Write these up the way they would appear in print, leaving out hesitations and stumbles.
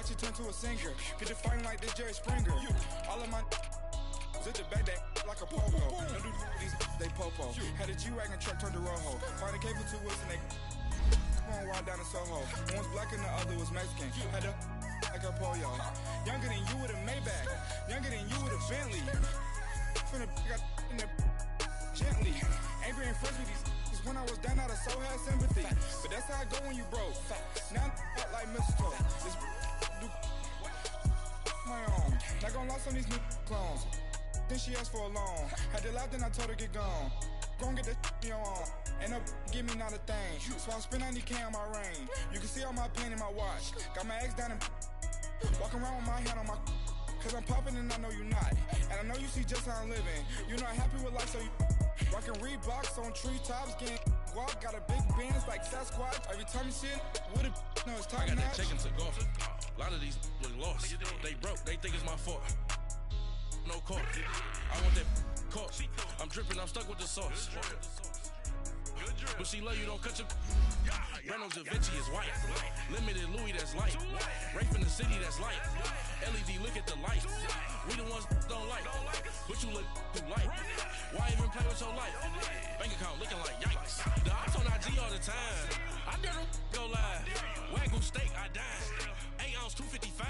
watch it turn to a singer. Get the fighting like this Jerry Springer. All of my zip the back that like a popo. No do these they popo. Had a G-Wagon truck turned to Rojo. Find a cable 2 wheels and they on wild down in Soho. One was black and the other was Mexican. Had a like a pollo. Younger than you with a Maybach. Younger than you with a Bentley. From the got in the gently. Angry and friends with these when I was down out of so had sympathy. But that's how I go when you broke. Now I'm like mistletoe. This do my own. Not gonna lost on these new clones. Then she asked for a loan. Had to laugh, then I told her get gone. Gon' get that in your own. Ain't no give me not a thing. So I spend 90K on my ring. You can see all my pain in my watch. Got my ex down and walking around with my hand on my. Cause I'm popping and I know you not. And I know you see just how I'm living. You're not happy with life, so you rockin' Reeboks on treetops, getting guap. Got a big band, it's like Sasquatch. Every time you see it, with a no, it's top I got notch. that chicken to golf. A lot of these look lost. They broke, they think it's my fault. No call. I want that caught. I'm dripping, I'm stuck with the sauce. But she love you, don't cut your. Reynolds Da Vinci is white. Limited Louis, that's light. Rape in the city, that's light. LED, look at the lights. We the ones don't like. But you look too light. Why even play with your life? Bank account looking like yikes. The ops on IG all the time. I dare them go live. Wagyu steak, I dine. 8 ounce, 255.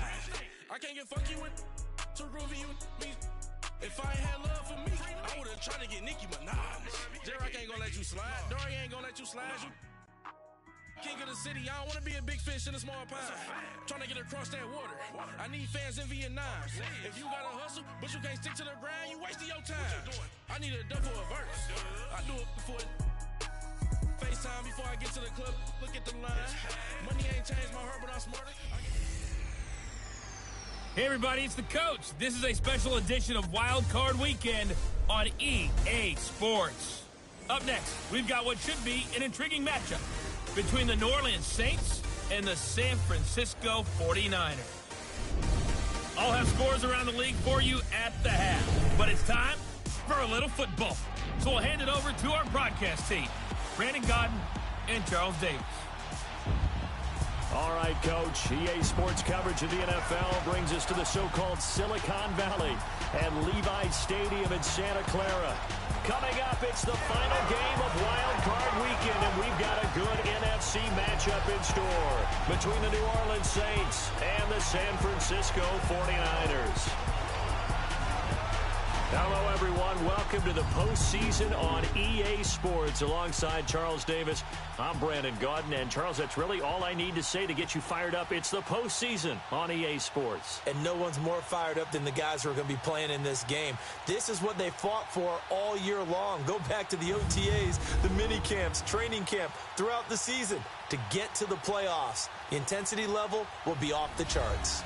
I can't get funky with too groovy you me. If I ain't had love for me, I would've tried to get Nicki Minaj. J-Rock ain't gonna let you slide. Dory ain't gonna let you slide. You king of the city, I don't wanna be a big fish in a small pond. Trying to get across that water. I need fans in Vietnam. If you gotta hustle, but you can't stick to the grind, you wasting your time. I need a dub for a verse. I do it before FaceTime before I get to the club. Look at the line. Money ain't changed my heart, but I'm smarter. Hey everybody, it's the coach. This is a special edition of Wild Card Weekend on EA Sports. Up next, we've got what should be an intriguing matchup between the New Orleans Saints and the San Francisco 49ers. I'll have scores around the league for you at the half, but it's time for a little football. So we'll hand it over to our broadcast team, Brandon Godden and Charles Davis. All right, Coach. EA Sports coverage of the NFL brings us to the so-called Silicon Valley and Levi Stadium in Santa Clara. Coming up, it's the final game of Wild Card Weekend, and we've got a good NFC matchup in store between the New Orleans Saints and the San Francisco 49ers. Hello, everyone. Welcome to the postseason on EA Sports. Alongside Charles Davis, I'm Brandon Godden. And, Charles, that's really all I need to say to get you fired up. It's the postseason on EA Sports. And no one's more fired up than the guys who are going to be playing in this game. This is what they fought for all year long. Go back to the OTAs, the mini camps, training camp, throughout the season to get to the playoffs. The intensity level will be off the charts.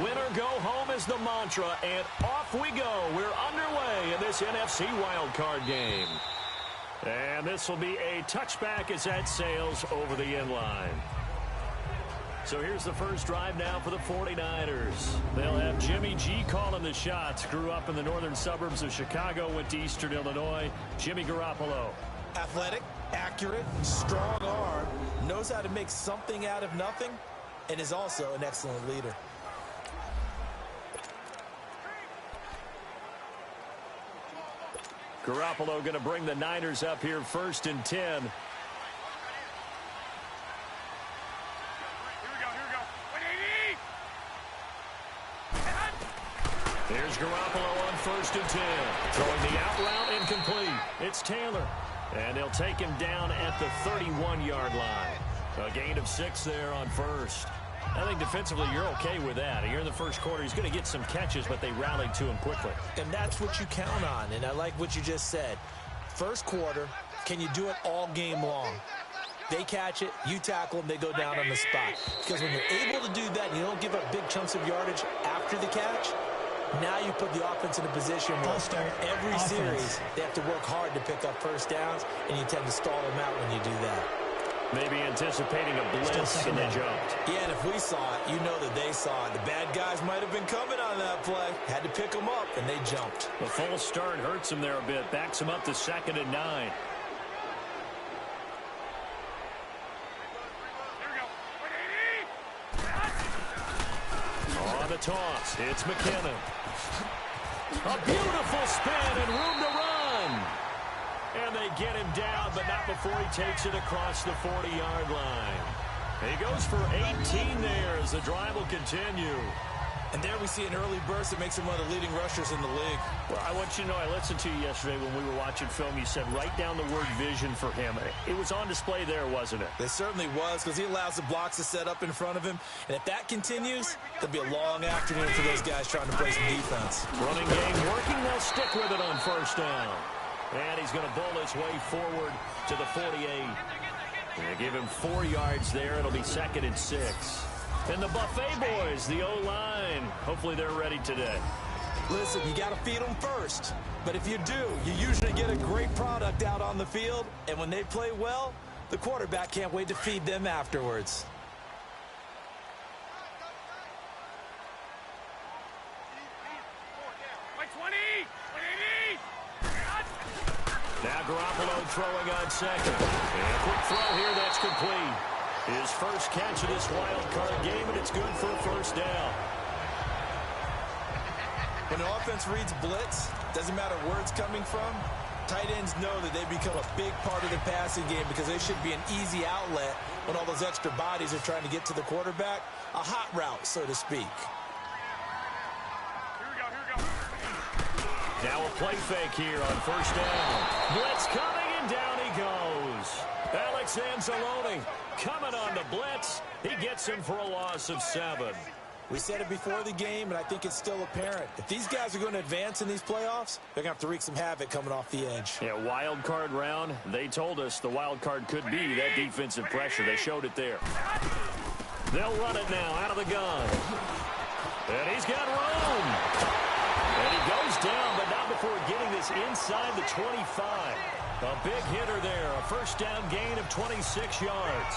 Winner go home is the mantra, and off we go. We're underway in this NFC wildcard game. And this will be a touchback as that sails over the inline. So here's the first drive now for the 49ers. They'll have Jimmy G calling the shots. Grew up in the northern suburbs of Chicago, went to Eastern Illinois. Jimmy Garoppolo. Athletic, accurate, strong arm, knows how to make something out of nothing, and is also an excellent leader. Garoppolo going to bring the Niners up here 1st and 10. Here's Garoppolo on 1st and 10. Throwing the out route incomplete. It's Taylor. And they'll take him down at the 31-yard line. A gain of 6 there on first. I think defensively you're okay with that. Here in the first quarter, he's going to get some catches, but they rallied to him quickly. And that's what you count on, and I like what you just said. First quarter, can you do it all game long? They catch it, you tackle them, they go down on the spot. Because when you're able to do that and you don't give up big chunks of yardage after the catch, Now you put the offense in a position where every series they have to work hard to pick up first downs, and you tend to stall them out when you do that. Maybe anticipating a blitz, and they jumped. Yeah, and if we saw it, you know that they saw it. The bad guys might have been coming on that play. Had to pick them up, and they jumped. The false start hurts him there a bit. Backs him up to 2nd and 9. On the toss, it's McKinnon. A beautiful spin and room to run. And they get him down, but not before he takes it across the 40-yard line. He goes for 18 there as the drive will continue. And there we see an early burst that makes him one of the leading rushers in the league. Well, I want you to know, I listened to you yesterday when we were watching film. You said write down the word vision for him. It was on display there, wasn't it? It certainly was, because he allows the blocks to set up in front of him. And if that continues, there'll be a long afternoon for those guys trying to play some defense. Running game working. They'll stick with it on first down. And he's going to bowl his way forward to the 48. They give him 4 yards there. It'll be 2nd and 6. And the Buffet boys, the O-line, hopefully they're ready today. Listen, you got to feed them first. But if you do, you usually get a great product out on the field. And when they play well, the quarterback can't wait to feed them afterwards. Now Garoppolo throwing on 2nd. And a quick throw here that's complete. His first catch of this wild card game, and it's good for a first down. When an offense reads blitz, doesn't matter where it's coming from, tight ends know that they become a big part of the passing game because they should be an easy outlet when all those extra bodies are trying to get to the quarterback. A hot route, so to speak. Now a play fake here on first down. Blitz coming, and down he goes. Alex Anzalone coming on the blitz. He gets him for a loss of 7. We said it before the game, and I think it's still apparent. If these guys are going to advance in these playoffs, they're going to have to wreak some havoc coming off the edge. Yeah, wild card round. They told us the wild card could be that defensive pressure. They showed it there. They'll run it now out of the gun. And he's got room. And he goes down, but not before getting this inside the 25. A big hitter there. A first down gain of 26 yards.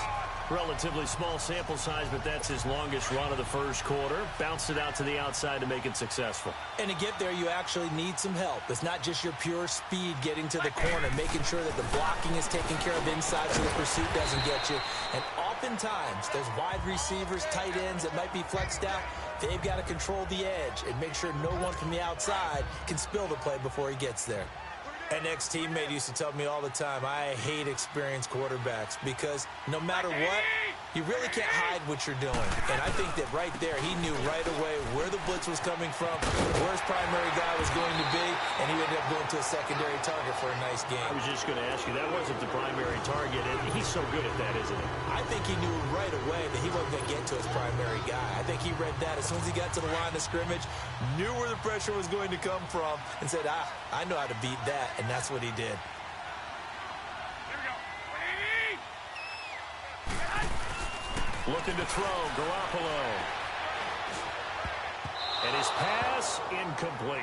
Relatively small sample size, but that's his longest run of the first quarter. Bounced it out to the outside to make it successful. And to get there, you actually need some help. It's not just your pure speed getting to the corner, making sure that the blocking is taken care of inside so the pursuit doesn't get you. And oftentimes, those wide receivers, tight ends that might be flexed out, they've got to control the edge and make sure no one from the outside can spill the play before he gets there. An ex-teammate used to tell me all the time, I hate experienced quarterbacks because no matter what, you really can't hide what you're doing. And I think that right there, he knew right away where the blitz was coming from, where his primary guy was going to be, and he ended up going to a secondary target for a nice game. I was just going to ask you, that wasn't the primary target, and he's so good at that, isn't he? I think he knew right away that he wasn't going to get to his primary guy. I think he read that as soon as he got to the line of scrimmage, knew where the pressure was going to come from, and said, I know how to beat that, and that's what he did. Looking to throw, Garoppolo. And his pass incomplete.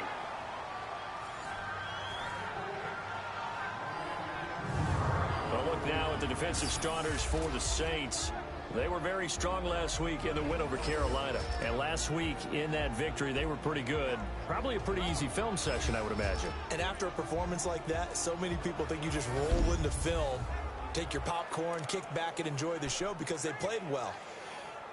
Well, look now at the defensive starters for the Saints. They were very strong last week in the win over Carolina. And last week in that victory, they were pretty good. Probably a pretty easy film session, I would imagine. And after a performance like that, so many people think you just roll into film, take your popcorn, kick back, and enjoy the show because they played well.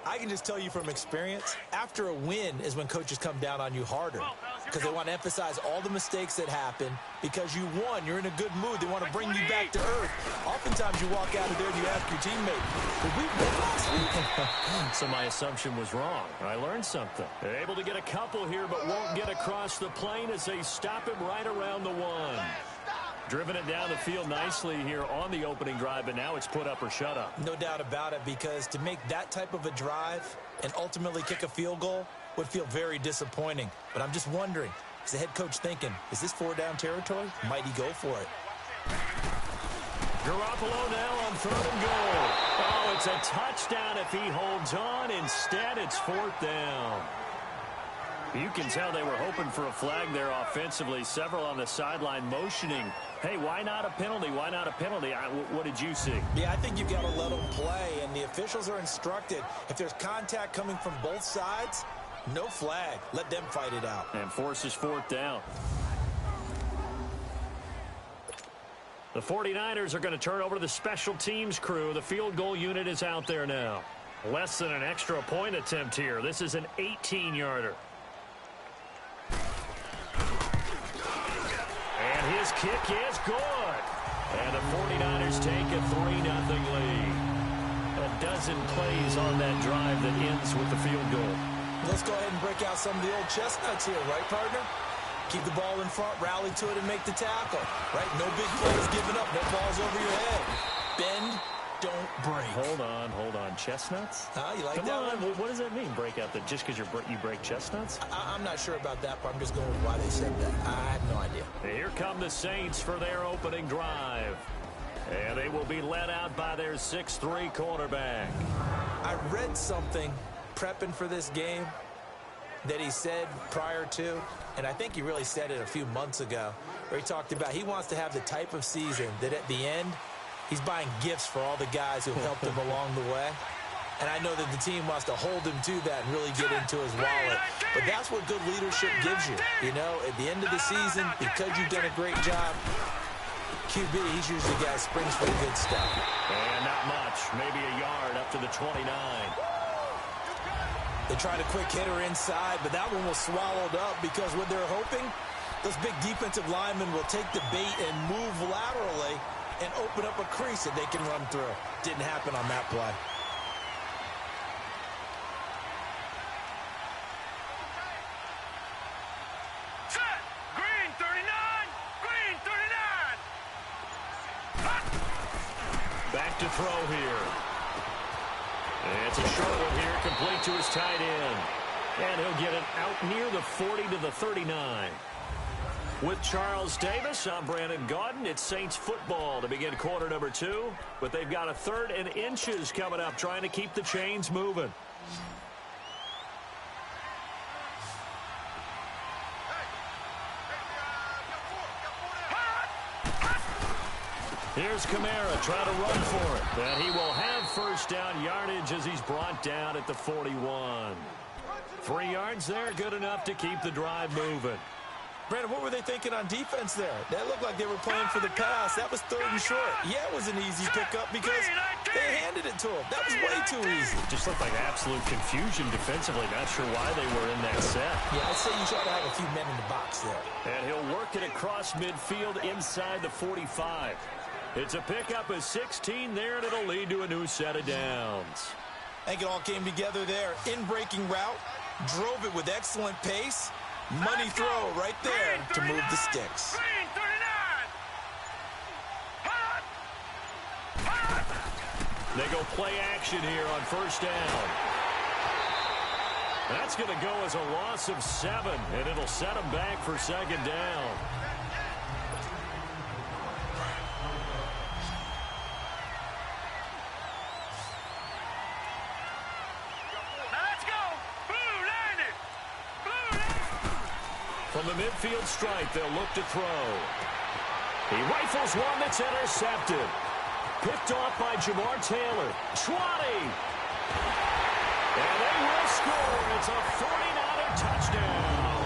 I can just tell you from experience, after a win is when coaches come down on you harder because they want to emphasize all the mistakes that happen. Because you won, you're in a good mood. They want to bring you back to earth. Oftentimes you walk out of there and you ask your teammate, did we win last week? So my assumption was wrong. I learned something. They're able to get a couple here, but won't get across the plane as they stop him right around the 1. Driven it down the field nicely here on the opening drive, but now it's put up or shut up. No doubt about it, because to make that type of a drive and ultimately kick a field goal would feel very disappointing. But I'm just wondering, is the head coach thinking, is this 4-down territory? Might he go for it? Garoppolo now on 3rd and goal. Oh, it's a touchdown if he holds on. Instead, it's 4th down. You can tell they were hoping for a flag there offensively. Several on the sideline motioning, hey, why not a penalty? Why not a penalty? What did you see? Yeah, I think you've got to let them play, and the officials are instructed. If there's contact coming from both sides, no flag. Let them fight it out. And forces fourth down. The 49ers are going to turn over to the special teams crew. The field goal unit is out there now. Less than an extra point attempt here. This is an 18-yarder. And his kick is good. And the 49ers take a 3-0 lead. A dozen plays on that drive that ends with the field goal. Let's go ahead and break out some of the old chestnuts here, right, partner? Keep the ball in front, rally to it, and make the tackle. Right? No big plays given up. No balls over your head. Bend, don't break. Hold on. Chestnuts? You like Come that on. one? What does that mean, break out? That just because you break chestnuts? I'm not sure about that, but I'm just going with why they said that. I have no idea. Here come the Saints for their opening drive. And they will be led out by their 6'3" quarterback. I read something prepping for this game that he said prior to, and I think he really said it a few months ago, where he talked about he wants to have the type of season that at the end, he's buying gifts for all the guys who helped him along the way. And I know that the team wants to hold him to that and really get into his wallet. But that's what good leadership gives you. You know, at the end of the season, because you've done a great job, QB, he's usually the guy who springs for the good stuff. And not much, maybe a yard up to the 29. They tried a quick hitter inside, but that one was swallowed up because what they're hoping, those big defensive linemen will take the bait and move laterally and open up a crease that they can run through. Didn't happen on that play. Set! Green 39! Green 39! Back to throw here. It's a short one here, complete to his tight end. And he'll get it out near the 40 to the 39. With Charles Davis, I'm Brandon Gaudin. It's Saints football to begin quarter number 2. But they've got a 3rd and inches coming up, trying to keep the chains moving. Here's Kamara trying to run for it. And he will have first down yardage as he's brought down at the 41. 3 yards there, good enough to keep the drive moving. Brandon, what were they thinking on defense there? That looked like they were playing for the pass. That was 3rd and short. Yeah, it was an easy pickup because they handed it to him. That was way too easy. Just looked like absolute confusion defensively. Not sure why they were in that set. Yeah, I'd say you try to have a few men in the box there. And he'll work it across midfield inside the 45. It's a pickup of 16 there, and it'll lead to a new set of downs. I think it all came together there. In-breaking route, drove it with excellent pace. Money throw right there to move the sticks. Green 39! They go play action here on first down. That's going to go as a loss of 7, and it'll set them back for 2nd down. From the midfield stripe, they'll look to throw. He rifles one that's intercepted. Picked off by Jamar Taylor. 20. And they will score. It's a 49er touchdown.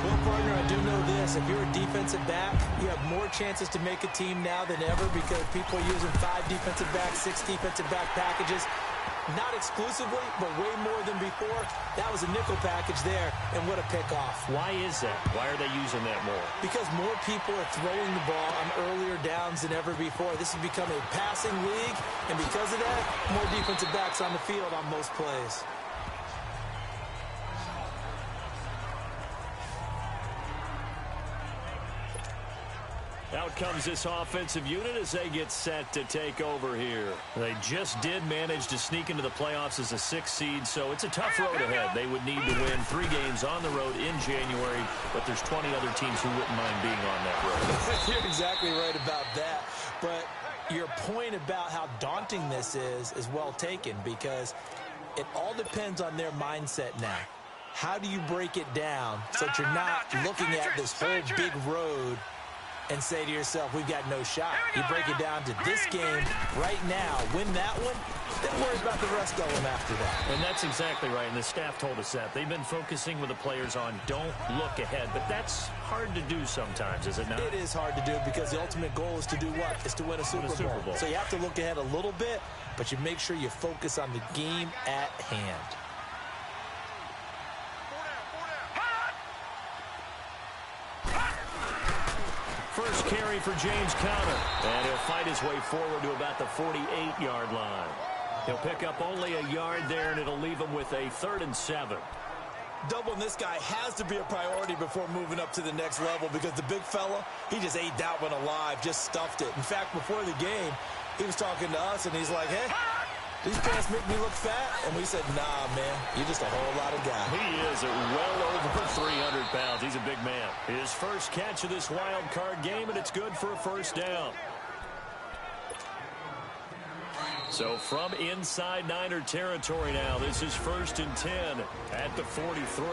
Well, partner, I do know this. If you're a defensive back, you have more chances to make a team now than ever because people are using 5 defensive backs, 6 defensive back packages. Not exclusively, but way more than before. That was a nickel package there, and what a pickoff. Why is that? Why are they using that more? Because more people are throwing the ball on earlier downs than ever before. This has become a passing league, and because of that, more defensive backs on the field on most plays. Out comes this offensive unit as they get set to take over here. They just did manage to sneak into the playoffs as a 6th seed, so it's a tough road ahead. They would need to win 3 games on the road in January, but there's 20 other teams who wouldn't mind being on that road. You're exactly right about that, but your point about how daunting this is well taken because It all depends on their mindset now. How do you break it down so that you're not looking at this whole big road and say to yourself, we've got no shot? You break it down to this game right now, win that one, then worry about the rest of them after that. And that's exactly right, and the staff told us that. They've been focusing with the players on don't look ahead, but that's hard to do sometimes, is it not? It is hard to do because the ultimate goal is to do what? Is to win a Super Bowl. So you have to look ahead a little bit, but you make sure you focus on the game at hand. First carry for James Conner, and he'll fight his way forward to about the 48-yard line. He'll pick up only a yard there, and it'll leave him with a 3rd and 7. Doubling this guy has to be a priority before moving up to the next level because the big fella, he just ate that one alive, just stuffed it. In fact, before the game, he was talking to us, and he's like, hey, these pants make me look fat? And we said, nah, man, you're just a whole lot of guy. He is well over 300 pounds. He's a big man. His first catch of this wild card game, and it's good for a first down. So from inside Niner territory now, this is 1st and 10 at the 43.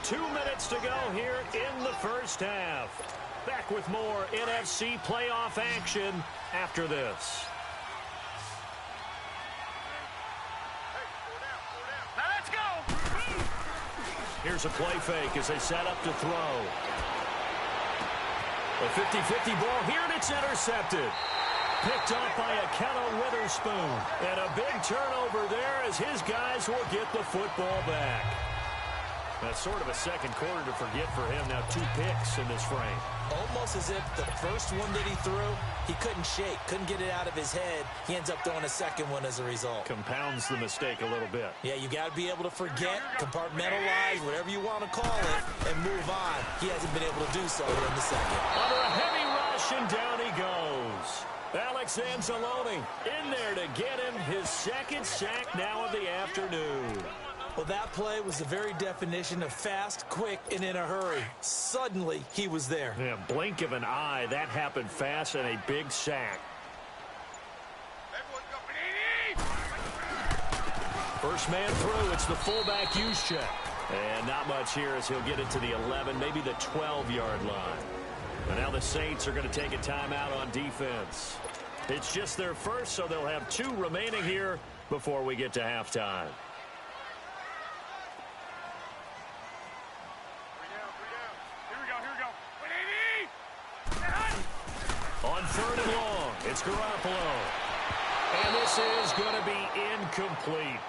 2 minutes to go here in the first half. Back with more NFC playoff action after this. Here's a play fake as they set up to throw. A 50-50 ball here, and it's intercepted. Picked off by Akello Witherspoon. And a big turnover there as his guys will get the football back. That's sort of a second quarter to forget for him. Now 2 picks in this frame. Almost as if the first one that he threw, he couldn't shake, couldn't get it out of his head. He ends up throwing a second one as a result. Compounds the mistake a little bit. Yeah, you got to be able to forget, compartmentalize, whatever you want to call it, and move on. He hasn't been able to do so in the second. Under a heavy rush, and down he goes. Alex Anzalone in there to get him his second sack now of the afternoon. Well, that play was the very definition of fast, quick, and in a hurry. Suddenly, he was there. Yeah, blink of an eye. That happened fast and a big sack. First man through. It's the fullback use check. And not much here as he'll get it to the 11, maybe the 12-yard line. And now the Saints are going to take a timeout on defense. It's just their first, so they'll have 2 remaining here before we get to halftime. On 3rd and long, it's Garoppolo. And this is going to be incomplete.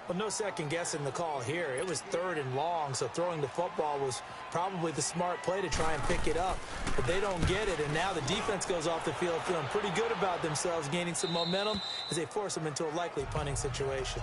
Well, no second guessing the call here. It was 3rd and long, so throwing the football was probably the smart play to try and pick it up. But they don't get it, and now the defense goes off the field feeling pretty good about themselves, gaining some momentum as they force them into a likely punting situation.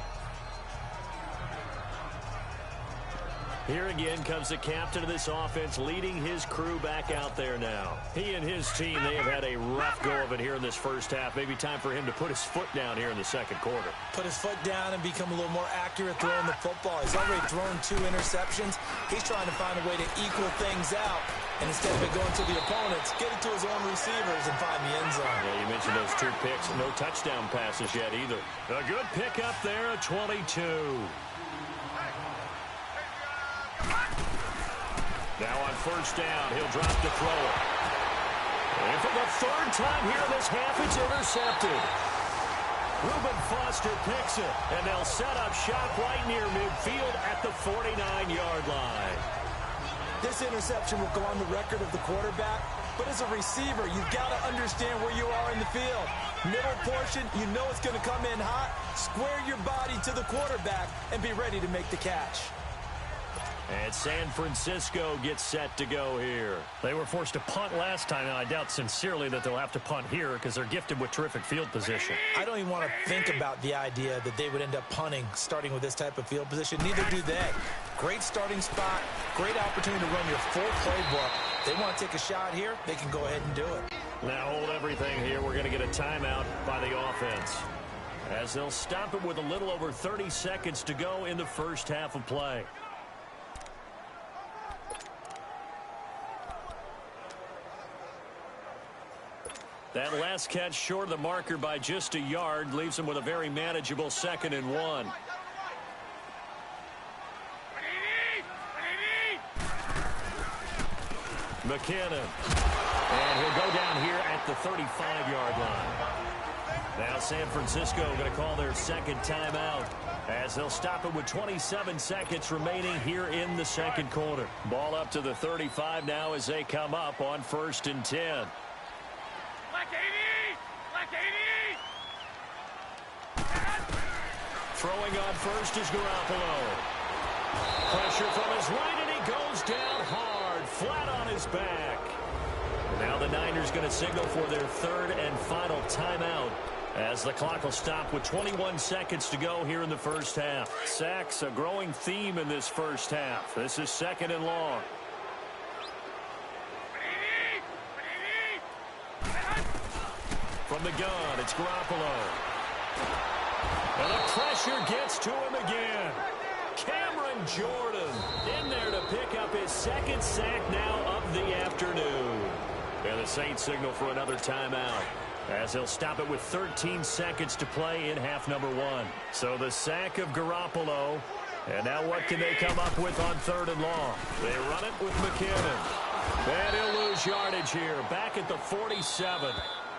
Here again comes the captain of this offense, leading his crew back out there now. He and his team, they have had a rough go of it here in this first half. Maybe time for him to put his foot down here in the second quarter. Put his foot down and become a little more accurate throwing the football. He's already thrown 2 interceptions. He's trying to find a way to equal things out. And instead of it going to the opponents, get it to his own receivers and find the end zone. Yeah, you mentioned those 2 picks. No touchdown passes yet either. A good pickup there, a 22. Now on first down, he'll drop to throw it. And for the 3rd time here in this half, it's intercepted. Reuben Foster picks it, and they'll set up shop right near midfield at the 49-yard line. This interception will go on the record of the quarterback, but as a receiver, you've got to understand where you are in the field. Middle portion, you know it's going to come in hot. Square your body to the quarterback and be ready to make the catch. And San Francisco gets set to go here. They were forced to punt last time, and I doubt sincerely that they'll have to punt here because they're gifted with terrific field position. I don't even want to think about the idea that they would end up punting starting with this type of field position. Neither do they. Great starting spot, great opportunity to run your full playbook. They want to take a shot here, they can go ahead and do it. Now hold everything here. We're going to get a timeout by the offense, as they'll stop it with a little over 30 seconds to go in the first half of play. That last catch short of the marker by just a yard leaves him with a very manageable 2nd and 1. McKinnon. And he'll go down here at the 35-yard line. Now San Francisco going to call their 2nd timeout as they'll stop it with 27 seconds remaining here in the 2nd quarter. Ball up to the 35 now as they come up on 1st and 10. Throwing on first is Garoppolo. Pressure from his right, and he goes down hard, flat on his back. Now the Niners going to signal for their 3rd and final timeout as the clock will stop with 21 seconds to go here in the 1st half. Sacks, a growing theme in this 1st half. This is 2nd and long. From the gun, it's Garoppolo. And the pressure gets to him again. Cameron Jordan in there to pick up his 2nd sack now of the afternoon. And the Saints signal for another timeout as they'll stop it with 13 seconds to play in half number 1. So the sack of Garoppolo. And now what can they come up with on 3rd and long? They run it with McKinnon. And he'll lose yardage here back at the 47.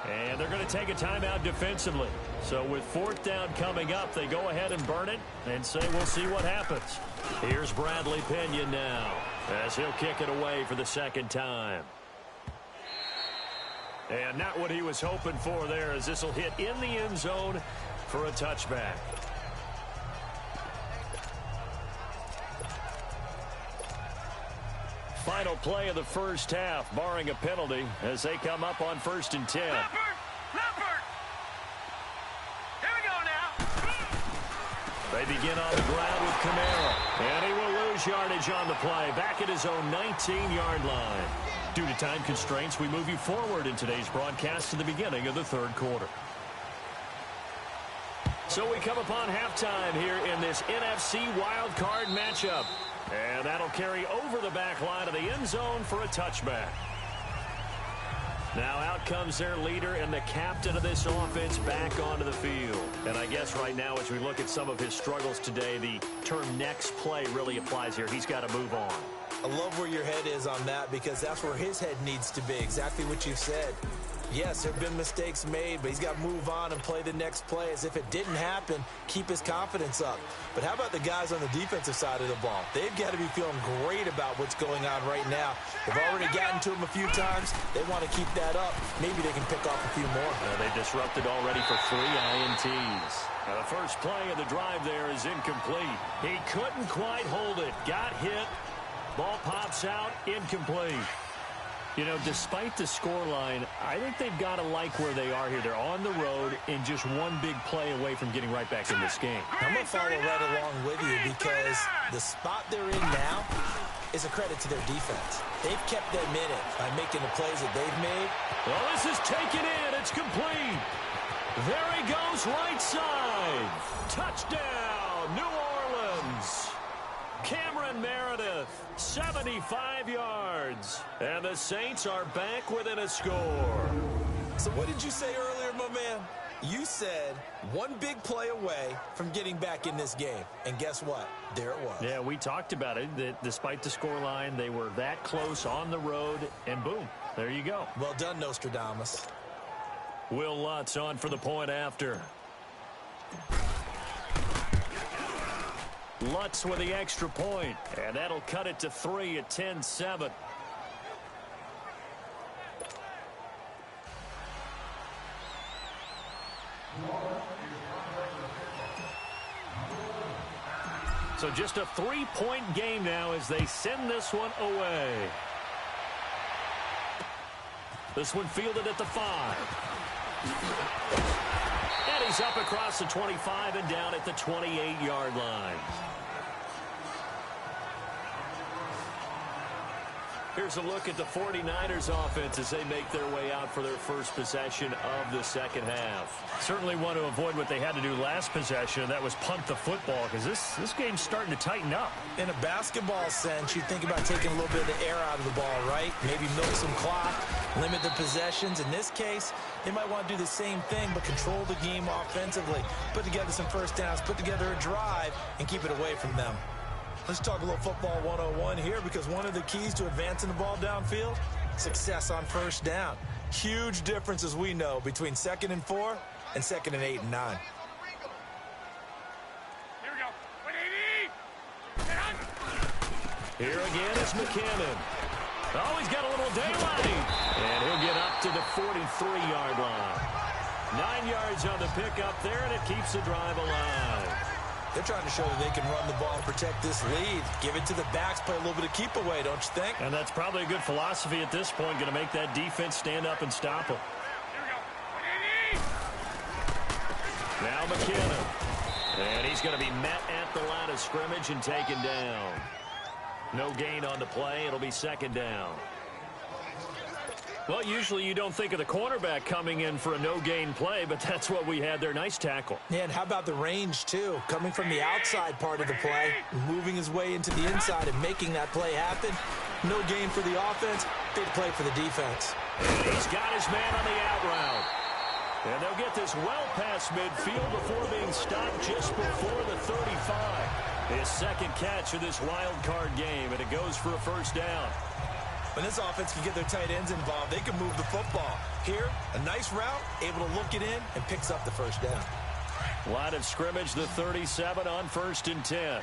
And they're going to take a timeout defensively. So with 4th down coming up, they go ahead and burn it and say we'll see what happens. Here's Bradley Pinion now as he'll kick it away for the 2nd time. And not what he was hoping for there, as this will hit in the end zone for a touchback. Final play of the 1st half, barring a penalty, as they come up on 1st and 10. Leopard! Here we go now! They begin on the ground with Kamara, and he will lose yardage on the play, back at his own 19-yard line. Due to time constraints, we move you forward in today's broadcast to the beginning of the 3rd quarter. So we come upon halftime here in this NFC wildcard matchup. And that'll carry over the back line of the end zone for a touchback. Now out comes their leader and the captain of this offense back onto the field. And I guess right now as we look at some of his struggles today, the term next play really applies here. He's got to move on. I love where your head is on that because that's where his head needs to be, exactly what you've said. Yes, there have been mistakes made, but he's got to move on and play the next play as if it didn't happen, keep his confidence up. But how about the guys on the defensive side of the ball? They've got to be feeling great about what's going on right now. They've already gotten to him a few times. They want to keep that up. Maybe they can pick off a few more. They've disrupted already for 3 INTs. Now the first play of the drive there is incomplete. He couldn't quite hold it. Got hit. Ball pops out, incomplete. You know, despite the scoreline, I think they've got to like where they are here. They're on the road and just one big play away from getting right back in this game. I'm going to follow right along with you because the spot they're in now is a credit to their defense. They've kept them in it by making the plays that they've made. Well, this is taken in. It's complete. There he goes, right side. Touchdown, New Orleans. Cameron Meredith, 75 yards. And the Saints are back within a score. So what did you say earlier, my man? You said one big play away from getting back in this game. And guess what? There it was. Yeah, we talked about it. That despite the scoreline, they were that close on the road. And boom, there you go. Well done, Nostradamus. Will Lutz on for the point after. Lutz with the extra point, and that'll cut it to 3 at 10-7. So just a 3-point game now as they send this one away. This one fielded at the 5. And he's up across the 25 and down at the 28-yard line. Here's a look at the 49ers offense as they make their way out for their first possession of the second half. Certainly want to avoid what they had to do last possession, and that was punt the football, because this game's starting to tighten up. In a basketball sense, you think about taking a little bit of the air out of the ball, right? Maybe milk some clock, limit the possessions. In this case, they might want to do the same thing, but control the game offensively. Put together some first downs, put together a drive, and keep it away from them. Let's talk a little football 101 here, because one of the keys to advancing the ball downfield, success on first down. Huge difference, as we know, between 2nd and 4 and 2nd and 8 and 9. Here we go. 180. Here again is McKinnon. Oh, he's got a little daylight. And he'll get up to the 43-yard line. 9 yards on the pickup there, and it keeps the drive alive. They're trying to show that they can run the ball and protect this lead. Give it to the backs, play a little bit of keep away, don't you think? And that's probably a good philosophy at this point, going to make that defense stand up and stop them. Here we go. 180. Now McKinnon. And he's going to be met at the line of scrimmage and taken down. No gain on the play. It'll be 2nd down. Well, usually you don't think of the cornerback coming in for a no-gain play, but that's what we had there. Nice tackle. Yeah, and how about the range, too? Coming from the outside part of the play, moving his way into the inside and making that play happen. No gain for the offense, big play for the defense. He's got his man on the out route. And they'll get this well past midfield before being stopped just before the 35. His second catch of this wild card game, and it goes for a first down. When this offense can get their tight ends involved, they can move the football. Here, a nice route, able to look it in, and picks up the first down. Line of scrimmage, the 37 on 1st and 10. 3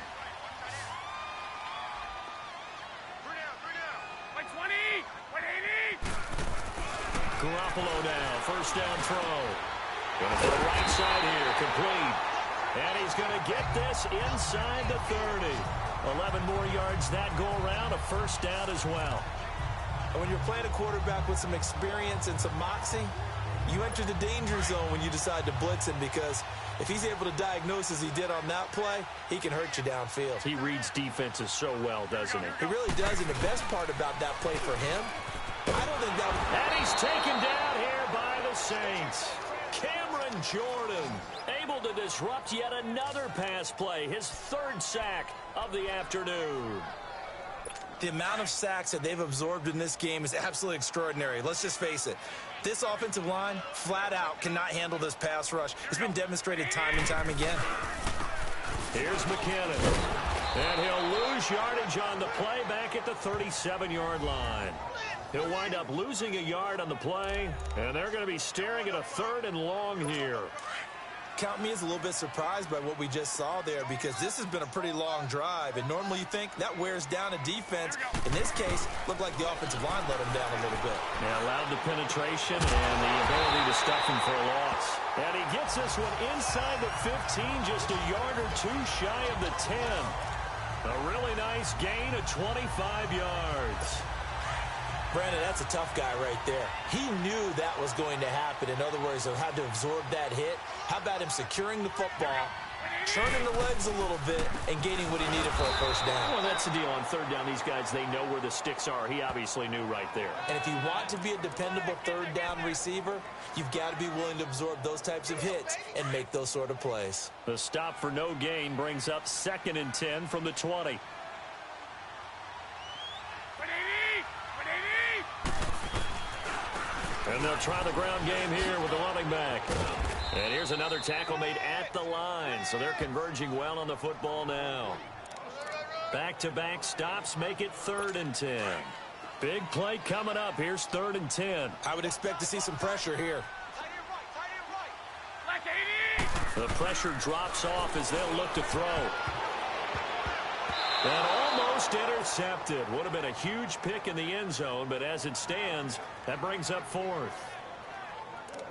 down. 120. 180. Garoppolo now, first down throw. Going to the right side here, complete. And he's going to get this inside the 30. 11 more yards that go around, a first down as well. When you're playing a quarterback with some experience and some moxie, you enter the danger zone when you decide to blitz him, because if he's able to diagnose as he did on that play, he can hurt you downfield. He reads defenses so well, doesn't he? He really does, and the best part about that play for him, I don't think that was... And he's taken down here by the Saints. Cameron Jordan able to disrupt yet another pass play, his 3rd sack of the afternoon. The amount of sacks that they've absorbed in this game is absolutely extraordinary. Let's just face it. This offensive line, flat out, cannot handle this pass rush. It's been demonstrated time and time again. Here's McKinnon. And he'll lose yardage on the play back at the 37-yard line. He'll wind up losing a yard on the play, and they're going to be staring at a 3rd and long here. Count me as a little bit surprised by what we just saw there, because this has been a pretty long drive, and normally you think that wears down a defense. In this case, looked like the offensive line let him down a little bit. Yeah, allowed the penetration and the ability to stuff him for a loss. And he gets this one inside the 15, just a yard or 2 shy of the 10. A really nice gain of 25 yards. Brandon, that's a tough guy right there. He knew that was going to happen. In other words, he had to absorb that hit. How about him securing the football, turning the legs a little bit, and gaining what he needed for a first down? Well, that's the deal. On 3rd down, these guys, they know where the sticks are. He obviously knew right there. And if you want to be a dependable 3rd down receiver, you've got to be willing to absorb those types of hits and make those sort of plays. The stop for no gain brings up 2nd and 10 from the 20. And they'll try the ground game here with the running back. And here's another tackle made at the line, so they're converging well on the football now. Back-to-back stops make it 3rd and 10. Big play coming up. Here's 3rd and 10. I would expect to see some pressure here. The pressure drops off as they'll look to throw. And almost intercepted. Would have been a huge pick in the end zone, but as it stands, that brings up 4th.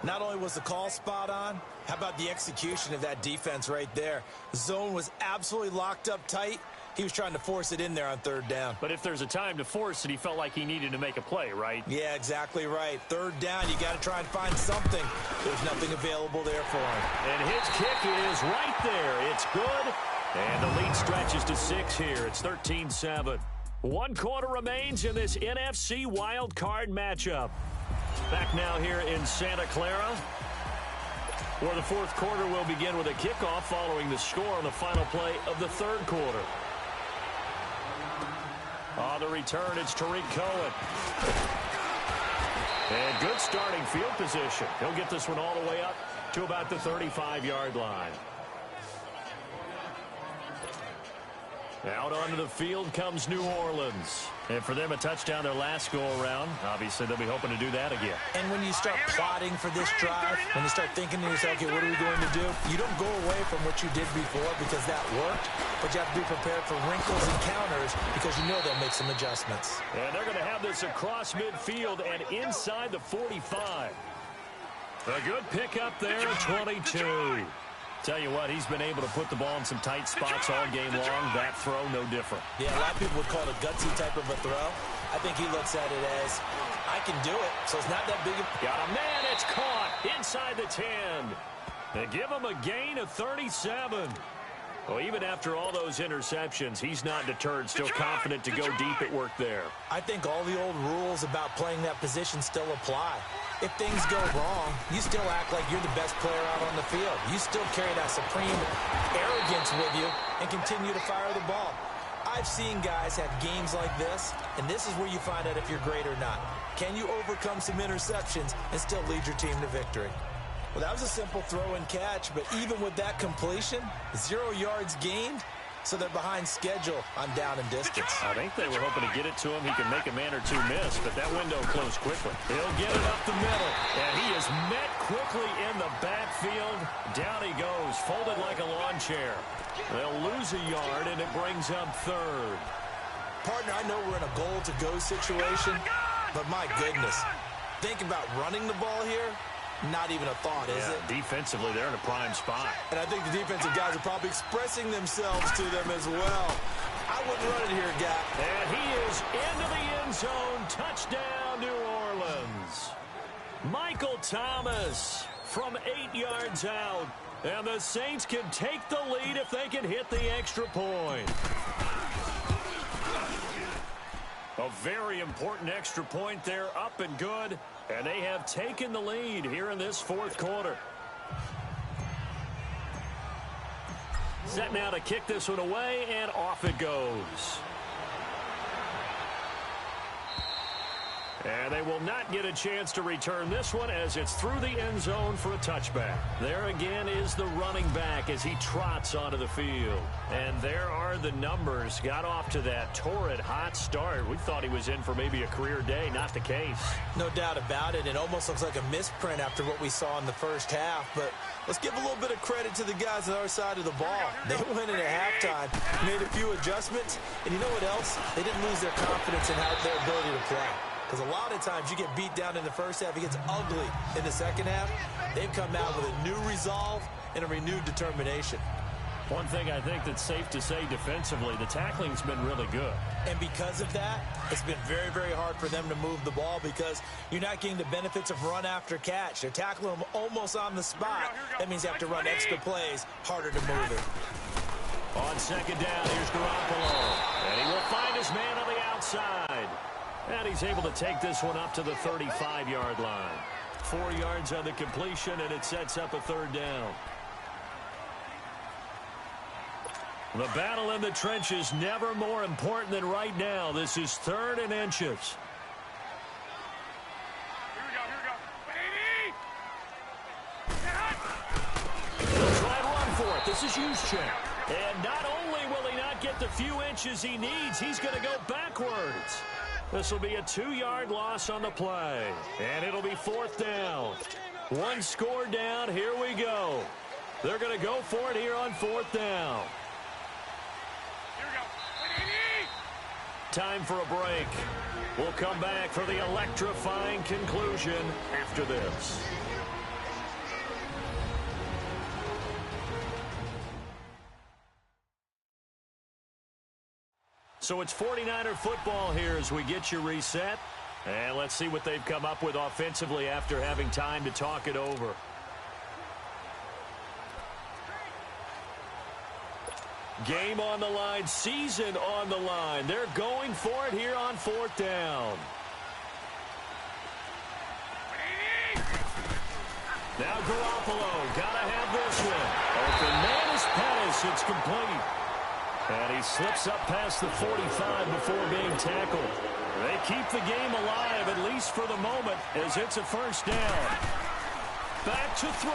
Not only was the call spot on, how about the execution of that defense right there? The zone was absolutely locked up tight. He was trying to force it in there on 3rd down. But if there's a time to force it, he felt like he needed to make a play, right? Yeah, exactly right. 3rd down, you got to try and find something. There's nothing available there for him. And his kick is right there. It's good. And the lead stretches to 6 here. It's 13-7. 1 quarter remains in this NFC Wild Card matchup. Back now here in Santa Clara, where the 4th quarter will begin with a kickoff following the score on the final play of the 3rd quarter. On the return, it's Tariq Cohen. And good starting field position. He'll get this one all the way up to about the 35-yard line. Out onto the field comes New Orleans. And for them, a touchdown their last go-around. Obviously, they'll be hoping to do that again. And when you start plotting for this drive, when you start thinking to yourself, okay, what are we going to do? You don't go away from what you did before because that worked, but you have to be prepared for wrinkles and counters because you know they'll make some adjustments. And they're going to have this across midfield and inside the 45. A good pickup there at 22. Tell you what, he's been able to put the ball in some tight spots all game long. That throw, no different. Yeah, a lot of people would call it a gutsy type of a throw. I think he looks at it as, I can do it, so it's not that big. Got a man, it's caught inside the 10. They give him a gain of 37. Well, even after all those interceptions, he's not deterred, still confident to go deep at work there. I think all the old rules about playing that position still apply. If things go wrong, you still act like you're the best player out on the field. You still carry that supreme arrogance with you and continue to fire the ball. I've seen guys have games like this, and this is where you find out if you're great or not. Can you overcome some interceptions and still lead your team to victory? Well, that was a simple throw and catch, but even with that completion, 0 yards gained, so they're behind schedule on down and distance. I think they were hoping to get it to him. He can make a man or two miss, but that window closed quickly. He'll get it up the middle, and he is met quickly in the backfield. Down he goes, folded like a lawn chair. They'll lose a yard, and it brings up 3rd. Partner, I know we're in a goal-to-go situation, but my goodness, think about running the ball here. Not even a thought, is it? Defensively, they're in a prime spot. And I think the defensive guys are probably expressing themselves to them as well. I wouldn't run it here, Gap. And he is into the end zone. Touchdown, New Orleans. Michael Thomas from 8 yards out. And the Saints can take the lead if they can hit the extra point. A very important extra point there, up and good. And they have taken the lead here in this 4th quarter. Set now to kick this one away, and off it goes. And they will not get a chance to return this one as it's through the end zone for a touchback. There again is the running back as he trots onto the field. And there are the numbers. Got off to that torrid hot start. We thought he was in for maybe a career day. Not the case. No doubt about it. It almost looks like a misprint after what we saw in the first half. But let's give a little bit of credit to the guys on our side of the ball. They went in at halftime, made a few adjustments. And you know what else? They didn't lose their confidence in their ability to play. Because a lot of times you get beat down in the first half. It gets ugly in the second half. They've come out with a new resolve and a renewed determination. One thing I think that's safe to say defensively, the tackling's been really good. And because of that, it's been very, very hard for them to move the ball because you're not getting the benefits of run after catch. They're tackling them almost on the spot. That means you have to run extra plays, harder to move it. On 2nd down, here's Garoppolo. And he will find his man on the outside. And he's able to take this one up to the 35-yard line. 4 yards on the completion, and it sets up a 3rd down. The battle in the trenches never more important than right now. This is 3rd and inches. Here we go. He'll try and run for it. This is Juszczyk. And not only will he not get the few inches he needs, he's going to go backwards. This will be a 2-yard loss on the play. And it'll be 4th down. 1 score down. Here we go. They're going to go for it here on 4th down. Here we go. Time for a break. We'll come back for the electrifying conclusion after this. So it's 49er football here as we get you reset. And let's see what they've come up with offensively after having time to talk it over. Game on the line, season on the line. They're going for it here on 4th down. Now Garoppolo, gotta have this one. Open man is Pettis, it's complete. And he slips up past the 45 before being tackled. They keep the game alive, at least for the moment, as it's a first down. Back to throw.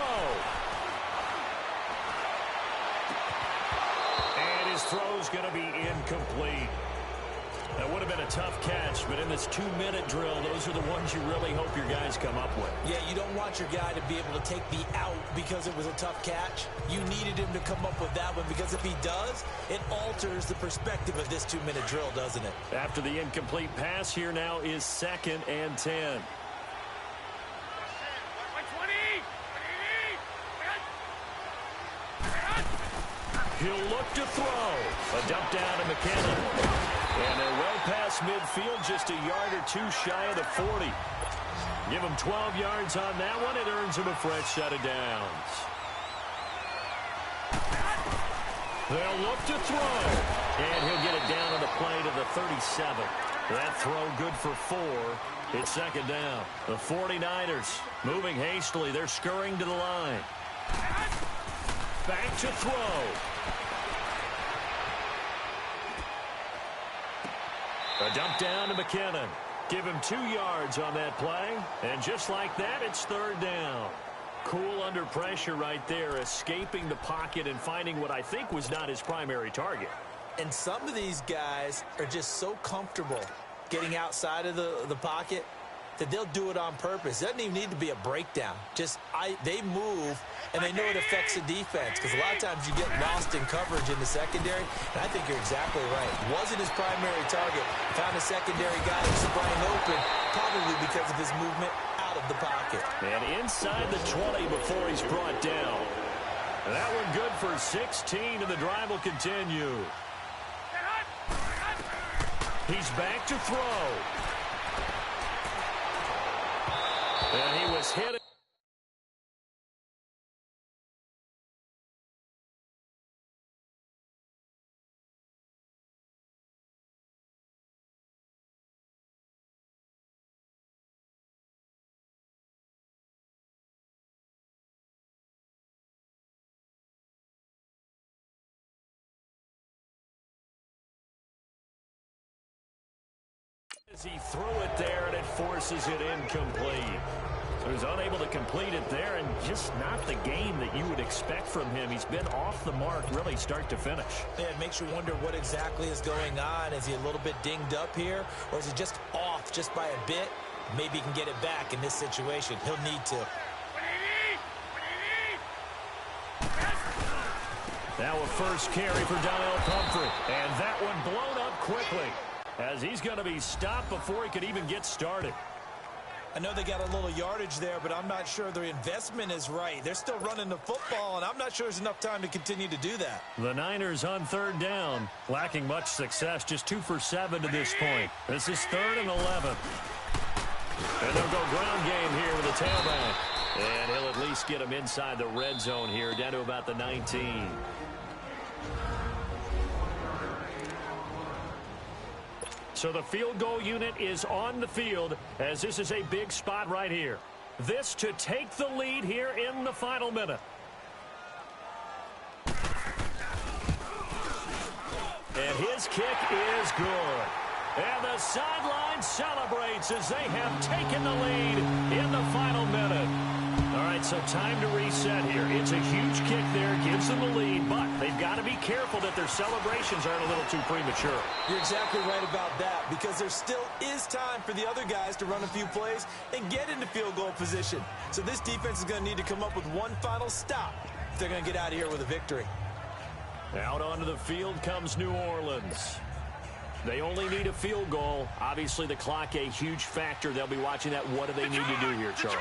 And his throw's going to be incomplete. That would have been a tough catch, but in this 2-minute drill, those are the ones you really hope your guys come up with. Yeah, you don't want your guy to be able to take the out because it was a tough catch. You needed him to come up with that one, because if he does, it alters the perspective of this 2-minute drill, doesn't it? After the incomplete pass, here now is 2nd and 10. He'll look to throw. A dump down to McKinnon. And they're well past midfield, just a yard or two shy of the 40. Give him 12 yards on that one. It earns him a fresh set of downs. They'll look to throw. And he'll get it down on the play to the 37. That throw good for 4. It's 2nd down. The 49ers moving hastily. They're scurrying to the line. Back to throw. A dump down to McKinnon. Give him 2 yards on that play. And just like that, it's 3rd down. Cool under pressure right there, escaping the pocket and finding what I think was not his primary target. And some of these guys are just so comfortable getting outside of the pocket that they'll do it on purpose. It doesn't even need to be a breakdown. They move, and they know it affects the defense, because a lot of times you get lost in coverage in the secondary, and I think you're exactly right. Wasn't his primary target. Found a secondary guy who sprang open, probably because of his movement out of the pocket. And inside the 20 before he's brought down. And that one good for 16, and the drive will continue. He's back to throw. And he was hit. As he threw it there, and it forces it incomplete. So he's unable to complete it there, and just not the game that you would expect from him. He's been off the mark really start to finish. Yeah, it makes you wonder what exactly is going on. Is he a little bit dinged up here, or is he just off just by a bit? Maybe he can get it back in this situation. He'll need to. Now a first carry for Donnell Pumphrey, and that one blown up quickly, as he's going to be stopped before he could even get started. I know they got a little yardage there, but I'm not sure their investment is right. They're still running the football, and I'm not sure there's enough time to continue to do that. The Niners on 3rd down, lacking much success, just 2 for 7 to this point. This is 3rd and 11. And they'll go ground game here with the tailback. And he'll at least get him inside the red zone here, down to about the 19. So the field goal unit is on the field, as this is a big spot right here. This to take the lead here in the final minute. And his kick is good. And the sideline celebrates as they have taken the lead in the final minute. All right, so time to reset here. It's a huge kick there, gives them the lead, but they've got to be careful that their celebrations aren't a little too premature. You're exactly right about that, because there still is time for the other guys to run a few plays and get into field goal position. So this defense is going to need to come up with one final stop if they're going to get out of here with a victory. Out onto the field comes New Orleans. They only need a field goal. Obviously, the clock a huge factor. They'll be watching that. What do they need to do here, Charles?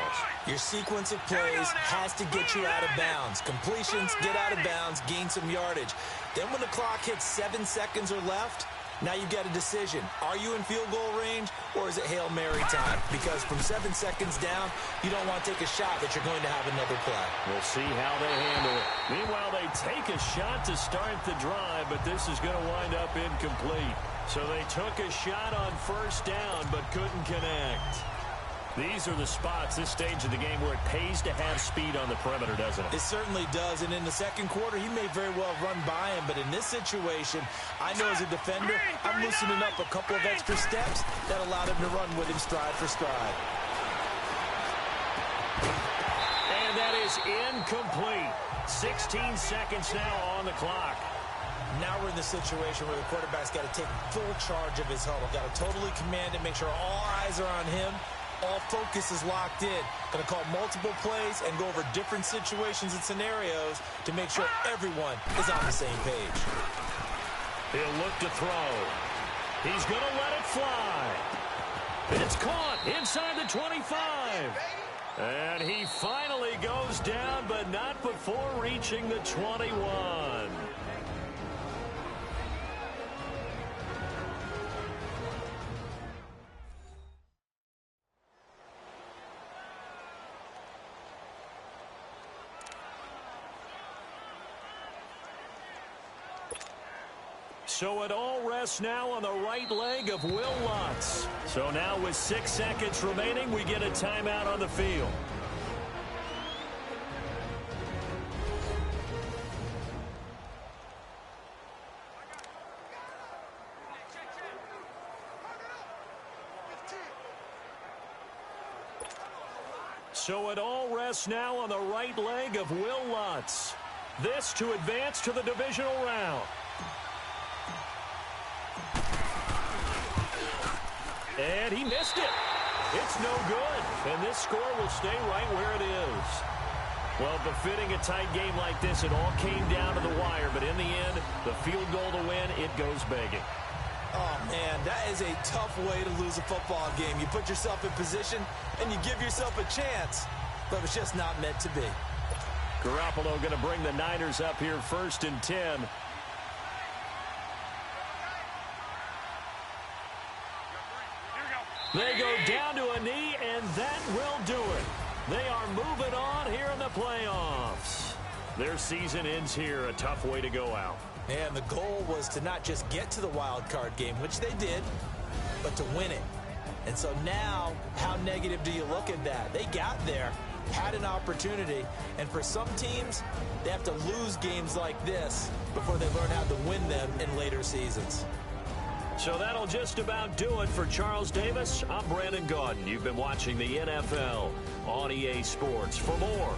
Your sequence of plays has to get you out of bounds. Completions, get out of bounds, gain some yardage. Then when the clock hits 7 seconds or left, Now you've got a decision. Are you in field goal range, or is it Hail Mary time? Because from 7 seconds down, you don't want to take a shot that you're going to have another play. We'll see how they handle it. Meanwhile, they take a shot to start the drive, but this is going to wind up incomplete. So they took a shot on first down, but couldn't connect. These are the spots, this stage of the game, where it pays to have speed on the perimeter, doesn't it? It certainly does, and in the second quarter, he may very well run by him, but in this situation, I know as a defender, I'm loosening up a couple of extra steps that allowed him to run with him stride for stride. And that is incomplete. 16 seconds now on the clock. Now we're in the situation where the quarterback's got to take full charge of his huddle, got to totally command it, make sure all eyes are on him. All focus is locked in. Going to call multiple plays and go over different situations and scenarios to make sure everyone is on the same page. He'll look to throw. He's going to let it fly. It's caught inside the 25. And he finally goes down, but not before reaching the 21. So it all rests now on the right leg of Will Lutz. So now with 6 seconds remaining, we get a timeout on the field. So it all rests now on the right leg of Will Lutz. This to advance to the divisional round. And he missed it. It's no good. And this score will stay right where it is. Well, befitting a tight game like this, it all came down to the wire. But in the end, the field goal to win, it goes begging. Oh, man, that is a tough way to lose a football game. You put yourself in position, and you give yourself a chance. But it's just not meant to be. Garoppolo going to bring the Niners up here 1st and 10. They go down to a knee, and that will do it. They are moving on here in the playoffs. Their season ends here, a tough way to go out. And the goal was to not just get to the wild card game, which they did, but to win it. And so now, how negative do you look at that? They got there, had an opportunity, and for some teams, they have to lose games like this before they learn how to win them in later seasons. So that'll just about do it for Charles Davis. I'm Brandon Gaudin. You've been watching the NFL on EA Sports. For more